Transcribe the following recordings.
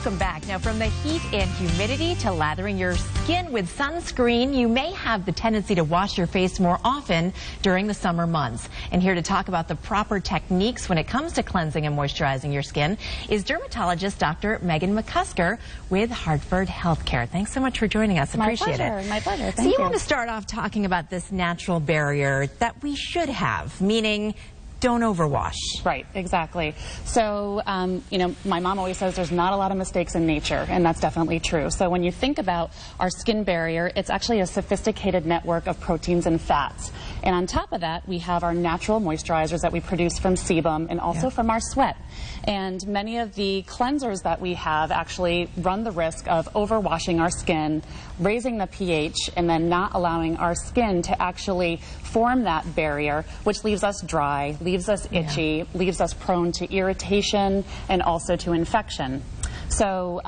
Welcome back. Now, from the heat and humidity to lathering your skin with sunscreen, you may have the tendency to wash your face more often during the summer months. And here to talk about the proper techniques when it comes to cleansing and moisturizing your skin is dermatologist Dr. Megan McCusker with Hartford Healthcare. Thanks so much for joining us. Appreciate it. My pleasure. So you want to start off talking about this natural barrier that we should have, meaning don't overwash. Right, exactly. So, you know, my mom always says there's not a lot of mistakes in nature, and that's definitely true. So when you think about our skin barrier, it's actually a sophisticated network of proteins and fats. And on top of that, we have our natural moisturizers that we produce from sebum and also from our sweat. And many of the cleansers that we have actually run the risk of overwashing our skin, raising the pH, and then not allowing our skin to actually form that barrier, which leaves us dry, leaves us itchy, leaves us prone to irritation and also to infection. So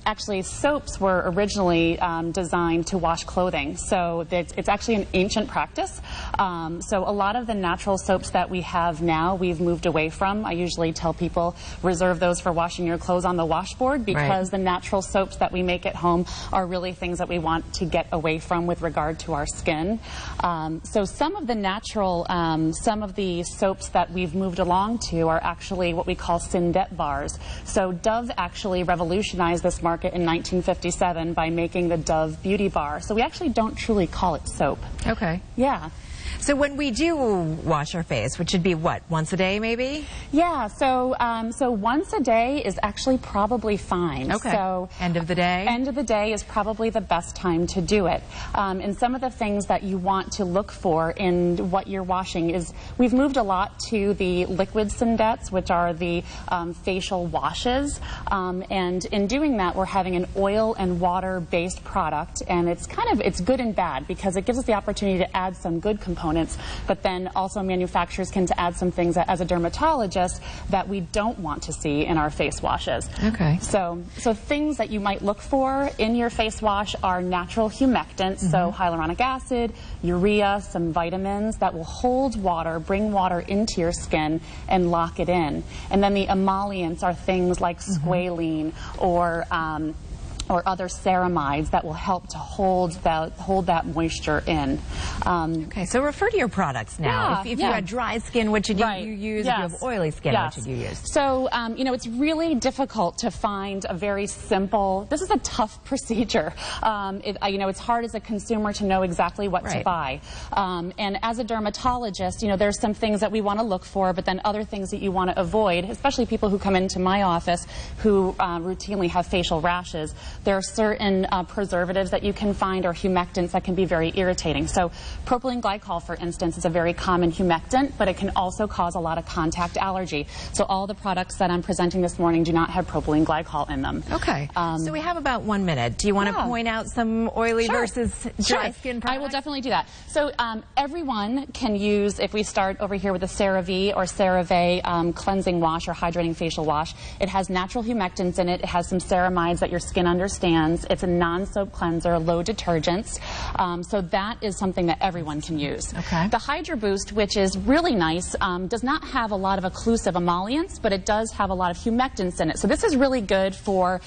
actually soaps were originally designed to wash clothing, so it's actually an ancient practice. So a lot of the natural soaps that we have now we've moved away from. I usually tell people reserve those for washing your clothes on the washboard, because the natural soaps that we make at home are really things that we want to get away from with regard to our skin. So some of the natural, some of the soaps that we've moved along to are actually what we call Syndet bars. So Dove actually revolutionized this market in 1957 by making the Dove Beauty Bar. So we actually don't truly call it soap. Okay. Yeah. So when we do wash our face, which should be what, once a day maybe? Yeah, so so once a day is actually probably fine. Okay. So end of the day? End of the day is probably the best time to do it. And some of the things that you want to look for in what you're washing is, we've moved a lot to the liquid Syndets, which are the facial washes. And in doing that, we're having an oil and water based product, and it's it's good and bad, because it gives us the opportunity to add some good components, but then also manufacturers can add some things that, as a dermatologist, that we don't want to see in our face washes. Okay. So things that you might look for in your face wash are natural humectants, so hyaluronic acid, urea, some vitamins that will hold water, bring water into your skin and lock it in. And then the emollients are things like squalene or other ceramides that will help to hold that moisture in. Okay, so refer to your products now. If you had dry skin, what should you use? If you have oily skin, what should you use? So, you know, it's really difficult to find a very simple, this is a tough procedure. You know, it's hard as a consumer to know exactly what to buy. And as a dermatologist, you know, there's some things that we want to look for, but then other things that you want to avoid, especially people who come into my office who routinely have facial rashes. There are certain preservatives that you can find, or humectants, that can be very irritating. So propylene glycol, for instance, is a very common humectant, but it can also cause a lot of contact allergy. So all the products that I'm presenting this morning do not have propylene glycol in them. Okay. So we have about 1 minute. Do you want to point out some oily versus dry skin products? I will definitely do that. So everyone can use, if we start over here with the CeraVe or CeraVe cleansing wash or hydrating facial wash, it has natural humectants in it. It has some ceramides that your skin understands. It's a non-soap cleanser, low detergents. So that is something that everyone can use. Okay. The Hydra Boost, which is really nice, does not have a lot of occlusive emollients, but it does have a lot of humectants in it. So this is really good for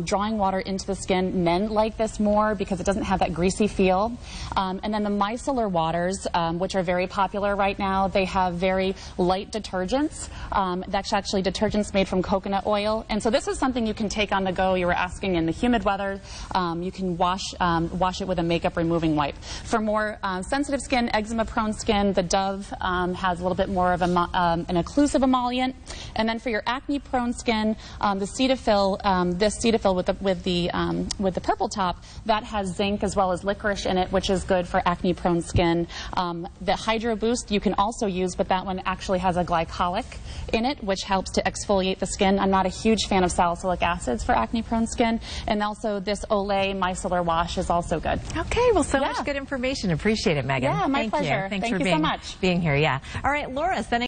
drawing water into the skin. Men like this more because it doesn't have that greasy feel. And then the micellar waters, which are very popular right now, they have very light detergents. That's actually detergents made from coconut oil. And so this is something you can take on the go. You were asking in the humid weather, you can wash it with a makeup removing wipe. For more sensitive skin, eczema-prone skin, the Dove has a little bit more of an occlusive emollient. And then for your acne-prone skin, the Cetaphil, this Cetaphil with the purple top, that has zinc as well as licorice in it, which is good for acne-prone skin. The Hydro Boost you can also use, but that one actually has a glycolic in it, which helps to exfoliate the skin. I'm not a huge fan of salicylic acids for acne-prone skin. And also this Olay micellar wash is also good. Okay, well, so much good information. Appreciate it, Megan. Yeah, my pleasure. Thanks Thank for you so much. being here. Yeah. All right, Laura, sending